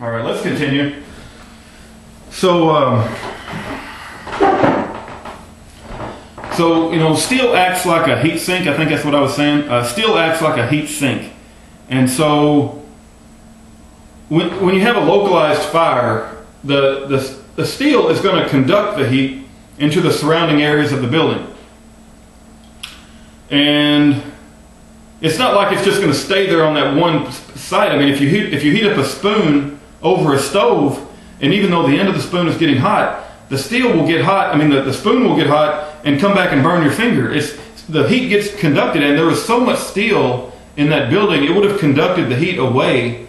All right, let's continue. So, steel acts like a heat sink. I think that's what I was saying. Steel acts like a heat sink. And so, when you have a localized fire, the steel is going to conduct the heat into the surrounding areas of the building. And it's not like it's just going to stay there on that one side. I mean, if you heat up a spoon over a stove, and even though the end of the spoon is getting hot, the steel will get hot. I mean, the spoon will get hot and come back and burn your finger. The heat gets conducted, and there was so much steel in that building, it would have conducted the heat away,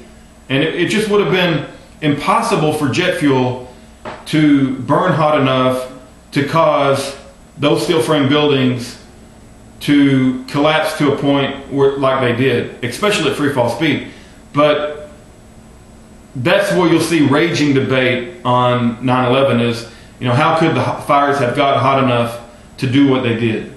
and it just would have been impossible for jet fuel to burn hot enough to cause those steel frame buildings to collapse to a point where, like they did, especially at free fall speed. But that's where you'll see raging debate on 9/11 is, how could the fires have got hot enough to do what they did?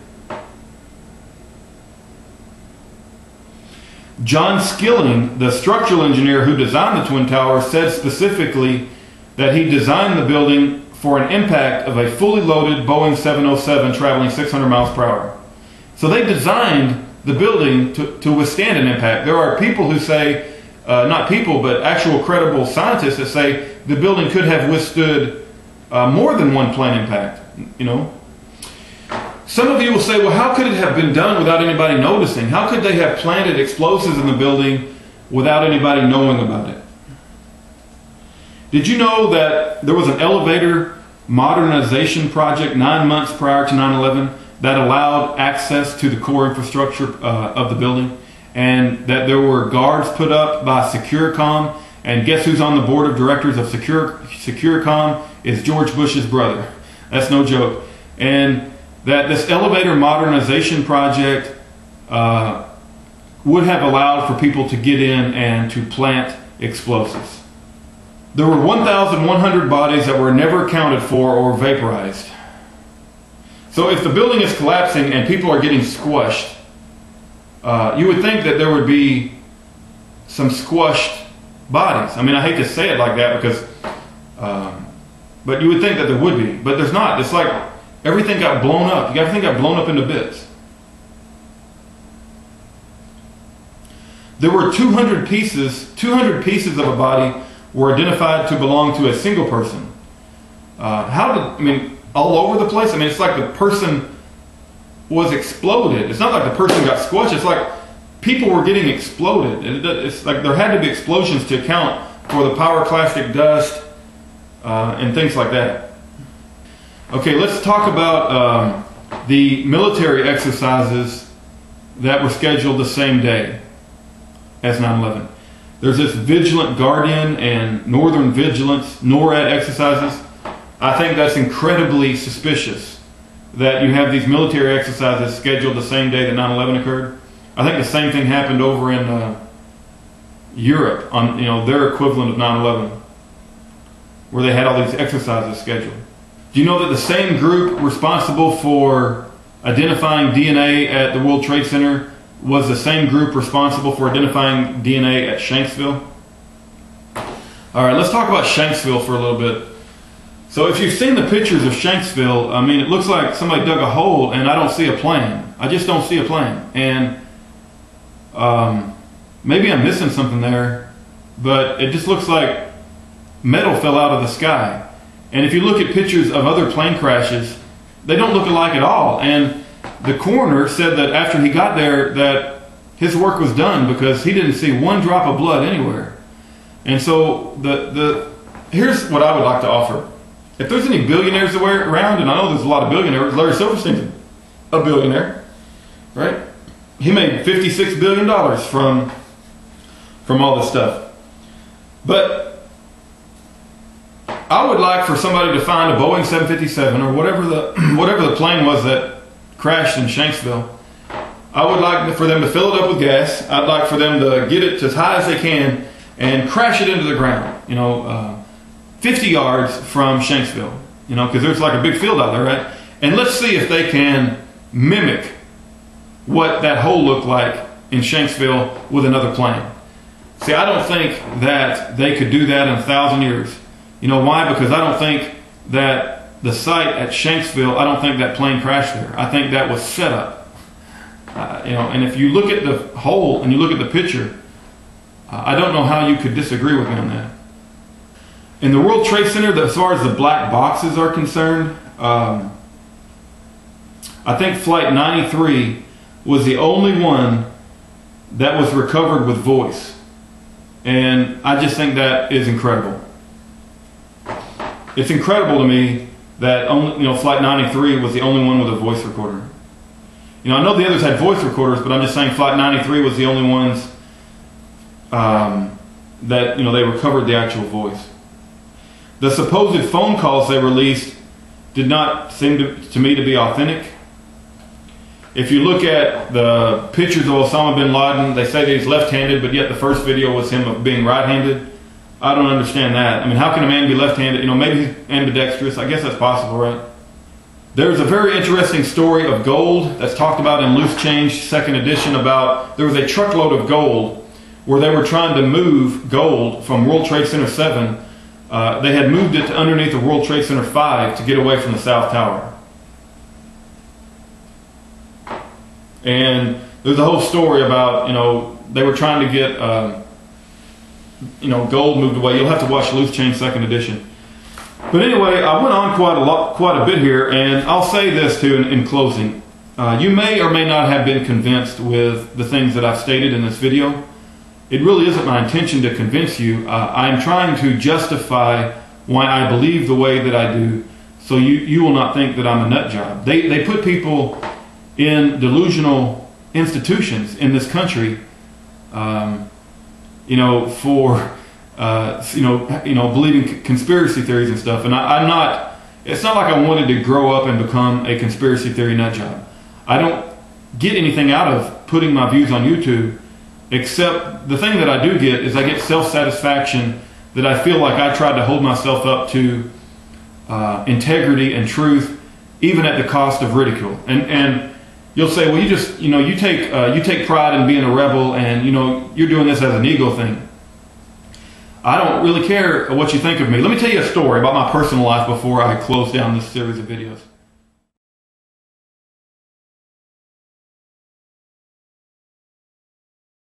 John Skilling, the structural engineer who designed the Twin Towers, said specifically that he designed the building for an impact of a fully loaded Boeing 707 traveling 600 miles per hour. So they designed the building to withstand an impact. There are people who say, not people, but actual credible scientists that say the building could have withstood more than one plane impact. Some of you will say, well, how could it have been done without anybody noticing? How could they have planted explosives in the building without anybody knowing about it? Did you know that there was an elevator modernization project 9 months prior to 9/11 that allowed access to the core infrastructure of the building, and that there were guards put up by Securicom, and guess who's on the board of directors of Securicom is George Bush's brother. That's no joke. And that this elevator modernization project would have allowed for people to get in and to plant explosives. There were 1,100 bodies that were never accounted for or vaporized. So if the building is collapsing and people are getting squashed, you would think that there would be some squashed bodies. I mean, I hate to say it like that because, but you would think that there would be, but there's not. It's like everything got blown up. Everything got blown up into bits. There were 200 pieces of a body were identified to belong to a single person. All over the place. I mean, it's like the person was exploded. It's not like the person got squashed. It's like people were getting exploded. It's like there had to be explosions to account for the pyroclastic dust and things like that. Okay, let's talk about the military exercises that were scheduled the same day as 9/11. There's this Vigilant Guardian and Northern Vigilance, NORAD exercises. I think that's incredibly suspicious that you have these military exercises scheduled the same day that 9/11 occurred. I think the same thing happened over in Europe on their equivalent of 9/11, where they had all these exercises scheduled. Do you know that the same group responsible for identifying DNA at the World Trade Center was the same group responsible for identifying DNA at Shanksville? All right, let's talk about Shanksville for a little bit. So if you've seen the pictures of Shanksville, I mean, it looks like somebody dug a hole and I don't see a plane. I just don't see a plane. And maybe I'm missing something there, but it just looks like metal fell out of the sky. And if you look at pictures of other plane crashes, they don't look alike at all. And the coroner said that after he got there that his work was done because he didn't see one drop of blood anywhere. And so here's what I would like to offer. If there's any billionaires around, and I know there's a lot of billionaires, Larry Silverstein's a billionaire, right? He made $56 billion from all this stuff. But I would like for somebody to find a Boeing 757 or whatever the plane was that crashed in Shanksville. I would like for them to fill it up with gas. I'd like for them to get it as high as they can and crash it into the ground, 50 yards from Shanksville, because there's like a big field out there, right? And let's see if they can mimic what that hole looked like in Shanksville with another plane. See, I don't think that they could do that in 1,000 years. You know why? Because I don't think that the site at Shanksville, I don't think that plane crashed there. I think that was set up. And if you look at the hole and you look at the picture, I don't know how you could disagree with me on that. In the World Trade Center, as far as the black boxes are concerned, I think Flight 93 was the only one that was recovered with voice. And I just think that is incredible. It's incredible to me that Flight 93 was the only one with a voice recorder. I know the others had voice recorders, but I'm just saying Flight 93 was the only ones that they recovered the actual voice. The supposed phone calls they released did not seem to me to be authentic. If you look at the pictures of Osama bin Laden, they say that he's left-handed, but yet the first video was him being right-handed. I don't understand that. I mean, how can a man be left-handed? Maybe he's ambidextrous. I guess that's possible, right? There's a very interesting story of gold that's talked about in Loose Change, 2nd edition, about there was a truckload of gold where they were trying to move gold from World Trade Center 7. They had moved it to underneath the World Trade Center 5 to get away from the South Tower. And there's a whole story about, they were trying to get, gold moved away. You'll have to watch Loose Change 2nd edition. But anyway, I went on quite a bit here, and I'll say this too in closing. You may or may not have been convinced with the things that I've stated in this video. It really isn't my intention to convince you. I'm trying to justify why I believe the way that I do, so you will not think that I'm a nut job. They put people in delusional institutions in this country, for believing conspiracy theories and stuff. And I'm not. It's not like I wanted to grow up and become a conspiracy theory nut job. I don't get anything out of putting my views on YouTube, except the thing that I do get is I get self-satisfaction that I feel like I tried to hold myself up to integrity and truth, even at the cost of ridicule. And you'll say, well, you take pride in being a rebel, and you're doing this as an ego thing. I don't really care what you think of me. Let me tell you a story about my personal life before I close down this series of videos.